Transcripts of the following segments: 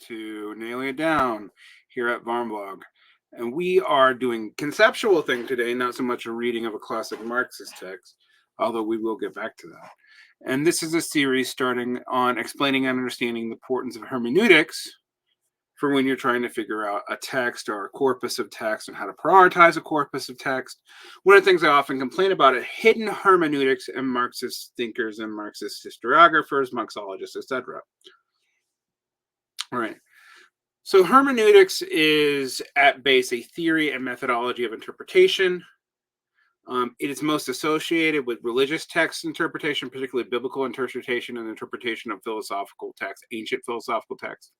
to Nailing It Down here at Varmblog. And we are doing conceptual thing today, not so much a reading of a classic Marxist text, although we will get back to that. And this is a series starting on explaining and understanding the importance of hermeneutics for when you're trying to figure out a text or a corpus of text and how to prioritize a corpus of text. One of the things I often complain about is hidden hermeneutics in Marxist thinkers and Marxist historiographers, Marxologists, etc. All right. So hermeneutics is at base a theory and methodology of interpretation. It is most associated with religious text interpretation, particularly biblical interpretation and interpretation of philosophical text, ancient philosophical text.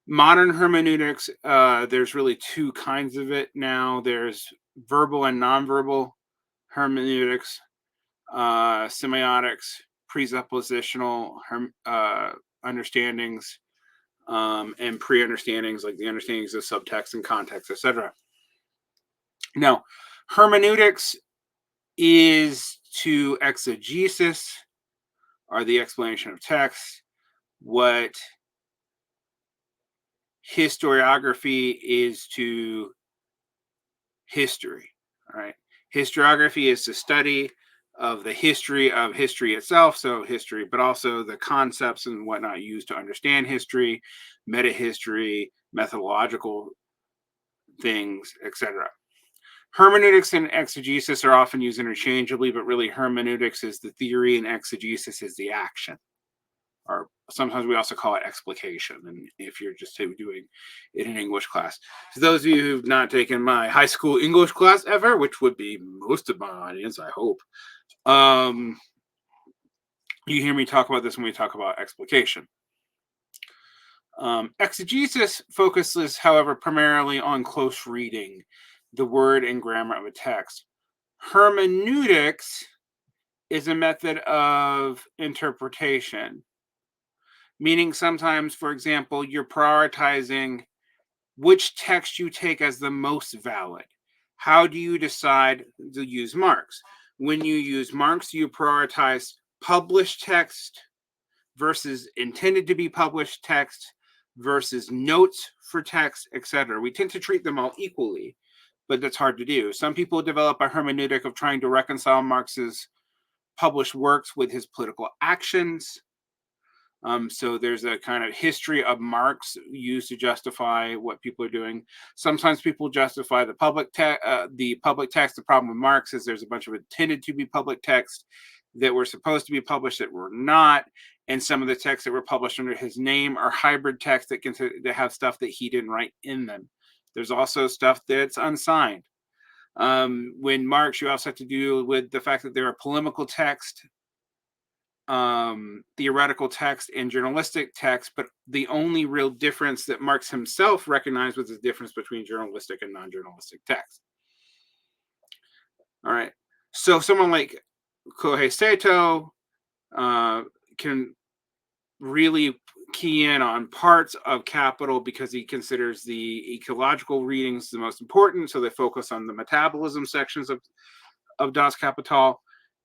Modern hermeneutics, there's really two kinds of it now. There's verbal and nonverbal hermeneutics, semiotics, presuppositional understandings, and pre-understandings, like the understandings of subtext and context, etc. Now, hermeneutics is to exegesis, or the explanation of text, what historiography is to history. All right. Historiography is the study of the history itself, so history, but also the concepts and whatnot used to understand history, meta-history, methodological things, etc. Hermeneutics and exegesis are often used interchangeably, but really hermeneutics is the theory and exegesis is the action. Or sometimes we also call it explication, and if you're just doing it in English class. For those of you who've not taken my high school English class ever, which would be most of my audience, I hope, you hear me talk about this when we talk about explication. Exegesis focuses, however, primarily on close reading, the word and grammar of a text. Hermeneutics is a method of interpretation, meaning sometimes, for example, you're prioritizing which text you take as the most valid. How do you decide to use Marx? When you use Marx, you prioritize published text versus intended to be published text versus notes for text, etc. We tend to treat them all equally, but that's hard to do. Some people develop a hermeneutic of trying to reconcile Marx's published works with his political actions. So there's a kind of history of Marx used to justify what people are doing. Sometimes people justify the public text. The problem with Marx is there's a bunch of intended to be public text that were supposed to be published that were not, and some of the texts that were published under his name are hybrid texts that have stuff that he didn't write in them. There's also stuff that's unsigned. When Marx, you also have to deal with the fact that there are polemical text, theoretical text, and journalistic text, but the only real difference that Marx himself recognized was the difference between journalistic and non-journalistic text. All right, so someone like Cohost can really key in on parts of Capital because he considers the ecological readings the most important, so they focus on the metabolism sections of Das Kapital.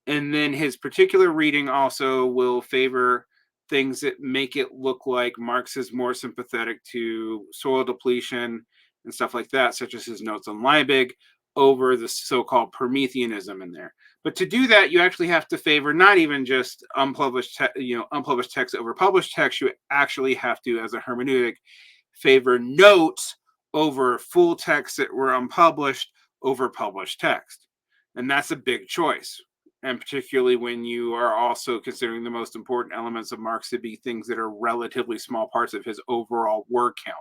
And then his particular reading also will favor things that make it look like Marx is more sympathetic to soil depletion and stuff like that, such as his notes on Liebig, over the so-called Prometheanism in there. But to do that, you actually have to favor not even just unpublished text over published text. You actually have to, as a hermeneutic, favor notes over full texts that were unpublished over published text. And that's a big choice. And particularly when you are also considering the most important elements of Marx to be things that are relatively small parts of his overall word count.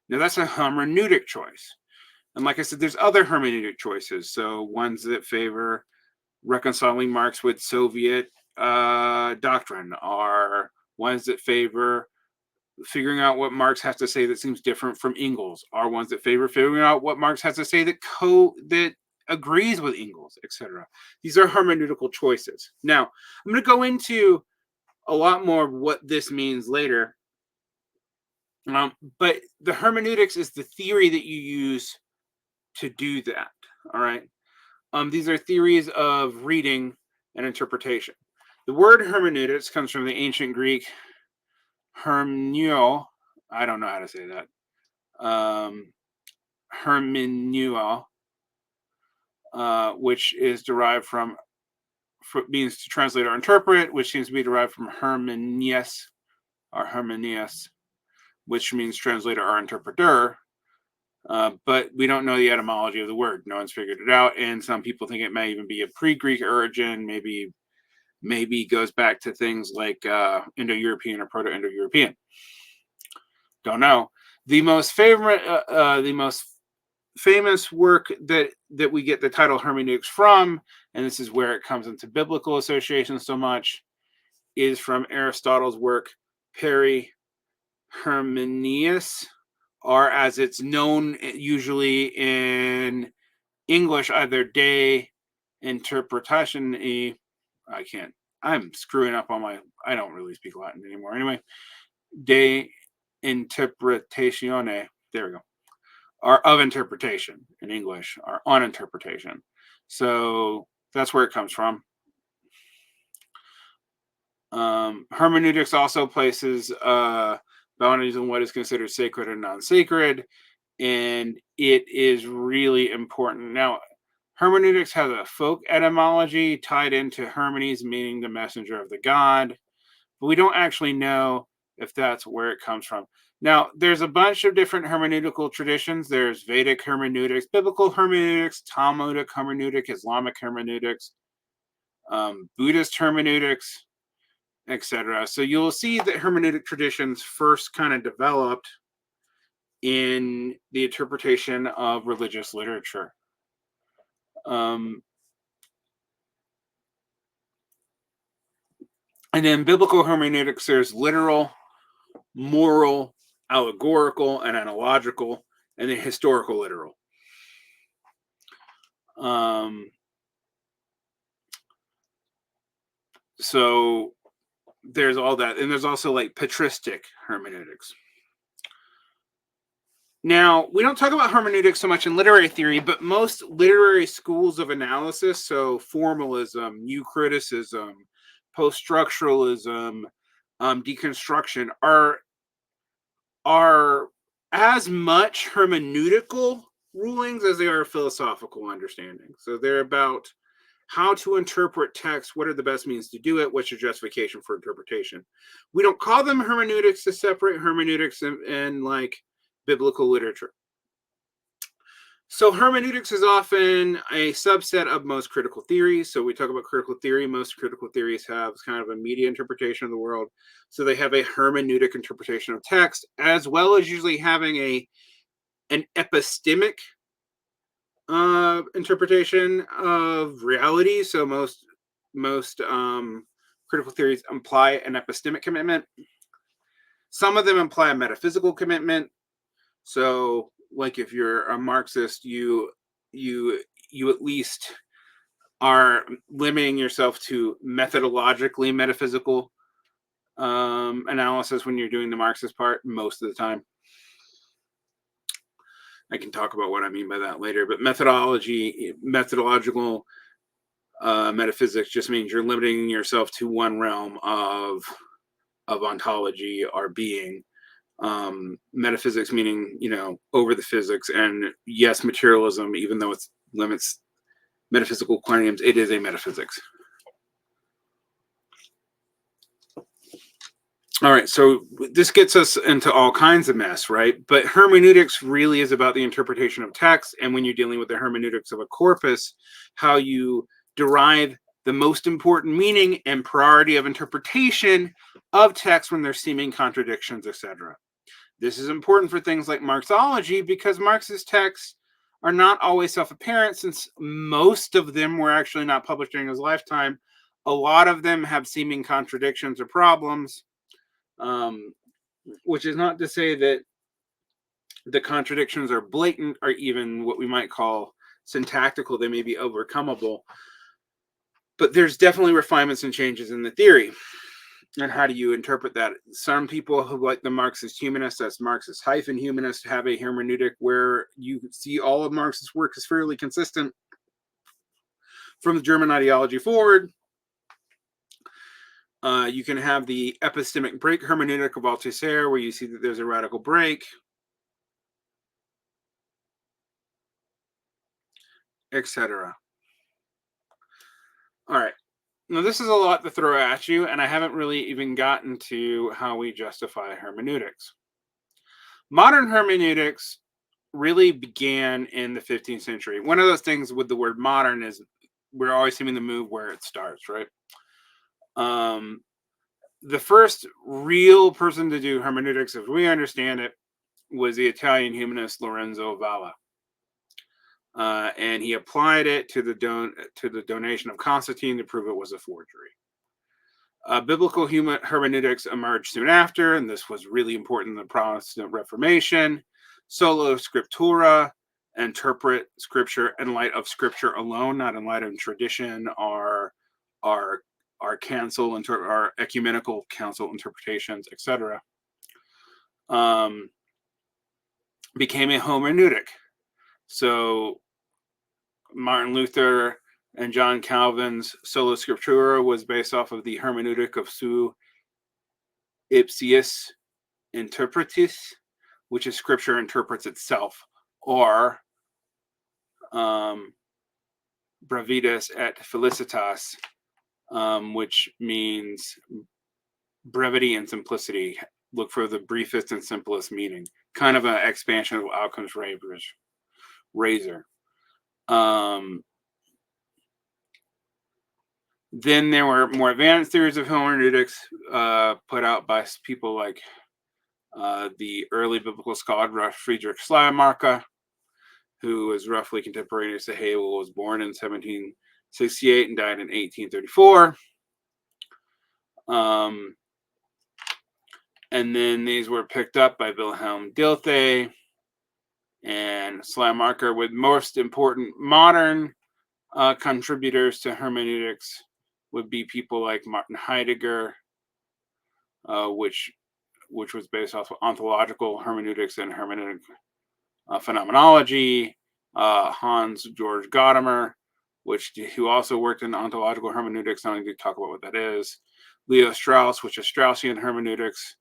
Now, that's a hermeneutic choice. And like I said, there's other hermeneutic choices. So ones that favor reconciling Marx with Soviet doctrine are ones that favor figuring out what Marx has to say that seems different from Engels, are ones that favor figuring out what Marx has to say that agrees with Engels, etc. These are hermeneutical choices. Now, I'm going to go into a lot more of what this means later. But the hermeneutics is the theory that you use to do that. All right. These are theories of reading and interpretation. The word hermeneutics comes from the ancient Greek hermeneuo. I don't know how to say that. Hermeneuo, which is derived from means to translate or interpret, which seems to be derived from hermenius or hermenius, which means translator or interpreter. But we don't know the etymology of the word. No one's figured it out, and some people think it may even be a pre-Greek origin. Maybe goes back to things like Indo-European or Proto-Indo-European. Don't know. The most famous work that we get the title hermeneutics from, and this is where it comes into biblical association so much, is from Aristotle's work Hermeneus, or as it's known usually in English, either de interpretation. I'm screwing up on I don't really speak Latin anymore. Anyway, de interpretatione. There we go. Or of interpretation in English, or on interpretation. So that's where it comes from. Hermeneutics also places boundaries on what is considered sacred and non-sacred, and it is really important. Now, hermeneutics has a folk etymology tied into Hermes, meaning the messenger of the god, but we don't actually know if that's where it comes from. Now, there's a bunch of different hermeneutical traditions. There's Vedic hermeneutics, biblical hermeneutics, Talmudic hermeneutic, Islamic hermeneutics, Buddhist hermeneutics, etc. So you'll see that hermeneutic traditions first kind of developed in the interpretation of religious literature. And then biblical hermeneutics, there's literal, moral, allegorical, and analogical, and then historical literal. So there's all that, and there's also like patristic hermeneutics. Now, we don't talk about hermeneutics so much in literary theory, but most literary schools of analysis, so formalism, new criticism, post-structuralism, deconstruction, are as much hermeneutical rulings as they are philosophical understandings. So they're about how to interpret text, what are the best means to do it, what's your justification for interpretation. We don't call them hermeneutics to separate hermeneutics and like biblical literature. So hermeneutics is often a subset of most critical theories. So we talk about critical theory. Most critical theories have kind of a media interpretation of the world. So they have a hermeneutic interpretation of text, as well as usually having an epistemic interpretation of reality. So most critical theories imply an epistemic commitment. Some of them imply a metaphysical commitment. So, like if you're a Marxist, you at least are limiting yourself to methodologically metaphysical analysis when you're doing the Marxist part most of the time. I can talk about what I mean by that later, but methodological metaphysics just means you're limiting yourself to one realm of ontology or being. Metaphysics meaning, over the physics, and yes, materialism, even though it limits metaphysical claims, it is a metaphysics. All right, so this gets us into all kinds of mess, right? But hermeneutics really is about the interpretation of text, and when you're dealing with the hermeneutics of a corpus, how you derive the most important meaning and priority of interpretation of text when there's seeming contradictions, etc. This is important for things like Marxology because Marx's texts are not always self-apparent, since most of them were actually not published during his lifetime. A lot of them have seeming contradictions or problems, which is not to say that the contradictions are blatant or even what we might call syntactical. They may be overcomeable, but there's definitely refinements and changes in the theory. And how do you interpret that? Some people who like the Marxist humanists, that's Marxist-humanist, have a hermeneutic where you see all of Marx's work is fairly consistent from the German ideology forward. You can have the epistemic break hermeneutic of Althusser, where you see that there's a radical break, etc. All right. Now, this is a lot to throw at you, and I haven't really even gotten to how we justify hermeneutics. Modern hermeneutics really began in the 15th century. One of those things with the word modern is we're always seeming to move where it starts, right? Um, the first real person to do hermeneutics, as we understand it, was the Italian humanist Lorenzo Valla. And he applied it to the donation of Constantine to prove it was a forgery. Biblical hermeneutics emerged soon after, and this was really important in the Protestant Reformation. Sola scriptura, interpret scripture in light of scripture alone, not in light of tradition, our our ecumenical council interpretations, etc. Became a hermeneutic. So Martin Luther and John Calvin's Sola Scriptura was based off of the hermeneutic of Su Ipsius Interpretis, which is Scripture interprets itself, or Brevitas et Felicitas, which means brevity and simplicity. Look for the briefest and simplest meaning. Kind of an expansion of Occam's razor. Then there were more advanced theories of hermeneutics put out by people like the early biblical scholar Friedrich Schleiermacher, who was roughly contemporaneous to Hegel, was born in 1768 and died in 1834. And then these were picked up by Wilhelm Dilthey and Schleiermacher, with most important modern contributors to hermeneutics would be people like Martin Heidegger, which was based off of ontological hermeneutics and hermeneutic phenomenology. Hans Georg Gadamer, who also worked in ontological hermeneutics. I don't need to talk about what that is. Leo Strauss, which is Straussian hermeneutics.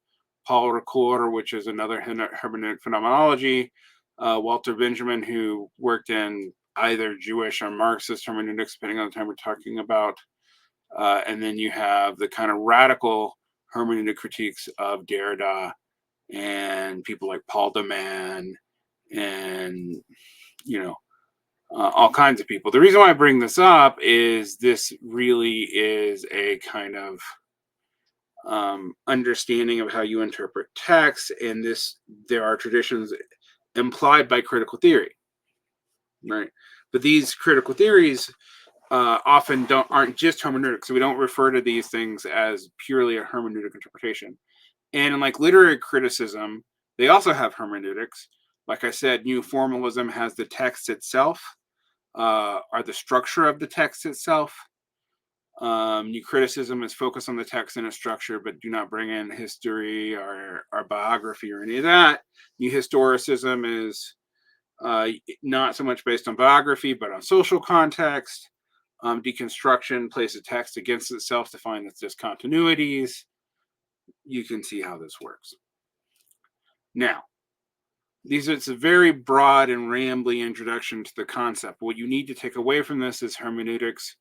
Paul Ricoeur, which is another hermeneutic phenomenology. Walter Benjamin, who worked in either Jewish or Marxist hermeneutics, depending on the time we're talking about. And then you have the kind of radical hermeneutic critiques of Derrida and people like Paul de Man and, all kinds of people. The reason why I bring this up is this really is a kind of understanding of how you interpret text, and there are traditions implied by critical theory, right? But these critical theories often aren't just hermeneutics, so we don't refer to these things as purely a hermeneutic interpretation. And in like literary criticism, they also have hermeneutics. Like I said, new formalism has the text itself, or the structure of the text itself. New criticism is focused on the text and its structure, but do not bring in history or biography or any of that. New historicism is not so much based on biography, but on social context. Deconstruction places text against itself to find its discontinuities. You can see how this works. Now, it's a very broad and rambly introduction to the concept. What you need to take away from this is hermeneutics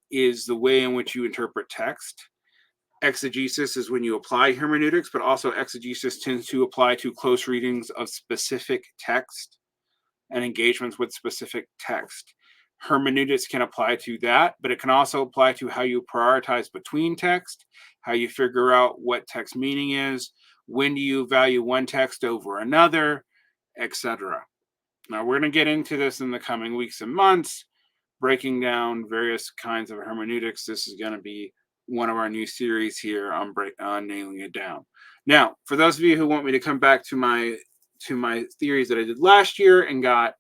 is the way in which you interpret text. Exegesis is when you apply hermeneutics, but also exegesis tends to apply to close readings of specific text and engagements with specific text. Hermeneutics can apply to that, but it can also apply to how you prioritize between text, how you figure out what text meaning is, when do you value one text over another, etc. Now, we're going to get into this in the coming weeks and months, breaking down various kinds of hermeneutics. This is going to be one of our new series here on nailing it down. Now, for those of you who want me to come back to my theories that I did last year and got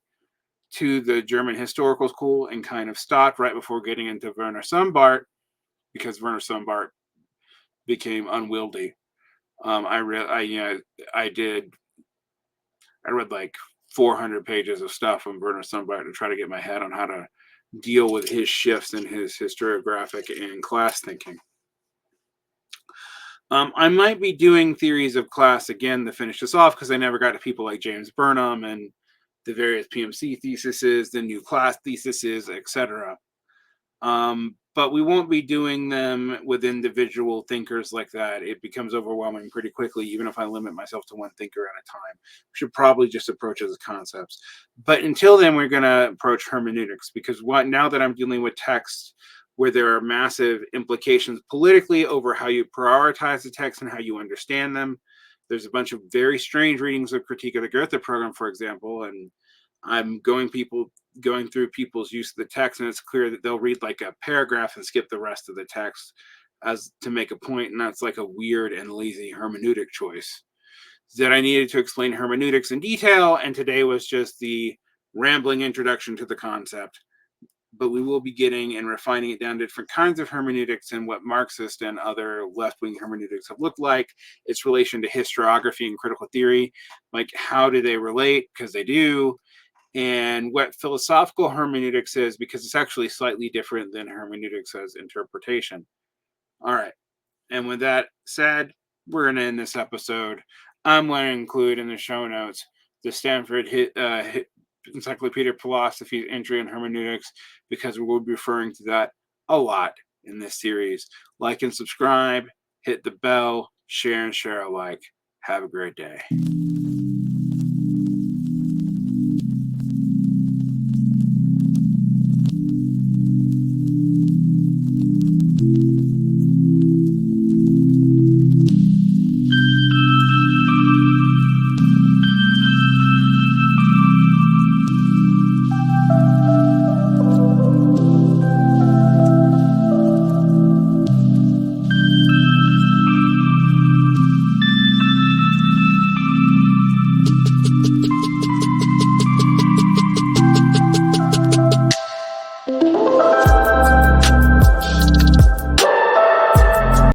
to the German historical school and kind of stopped right before getting into Werner Sombart, because Werner Sombart became unwieldy. I read like 400 pages of stuff on Werner Sombart to try to get my head on how to deal with his shifts in his historiographic and class thinking. I might be doing theories of class again to finish this off because I never got to people like James Burnham and the various PMC theses, the new class theses, etc. But we won't be doing them with individual thinkers like that. It becomes overwhelming pretty quickly, even if I limit myself to one thinker at a time. We should probably just approach it as concepts. But until then, we're going to approach hermeneutics because now that I'm dealing with text where there are massive implications politically over how you prioritize the text and how you understand them. There's a bunch of very strange readings of Critique of the Goethe program, for example, and I'm going through people's use of the text, and it's clear that they'll read like a paragraph and skip the rest of the text as to make a point, and that's like a weird and lazy hermeneutic choice. That I needed to explain hermeneutics in detail, and today was just the rambling introduction to the concept. But we will be getting and refining it down to different kinds of hermeneutics and what Marxist and other left-wing hermeneutics have looked like, its relation to historiography and critical theory, like how do they relate, because they do, and what philosophical hermeneutics is, because it's actually slightly different than hermeneutics as interpretation. All right. And with that said, we're going to end this episode. I'm going to include in the show notes the Stanford Encyclopedia of Philosophy entry on hermeneutics, because we will be referring to that a lot in this series. Like and subscribe, hit the bell, share and share alike. Have a great day.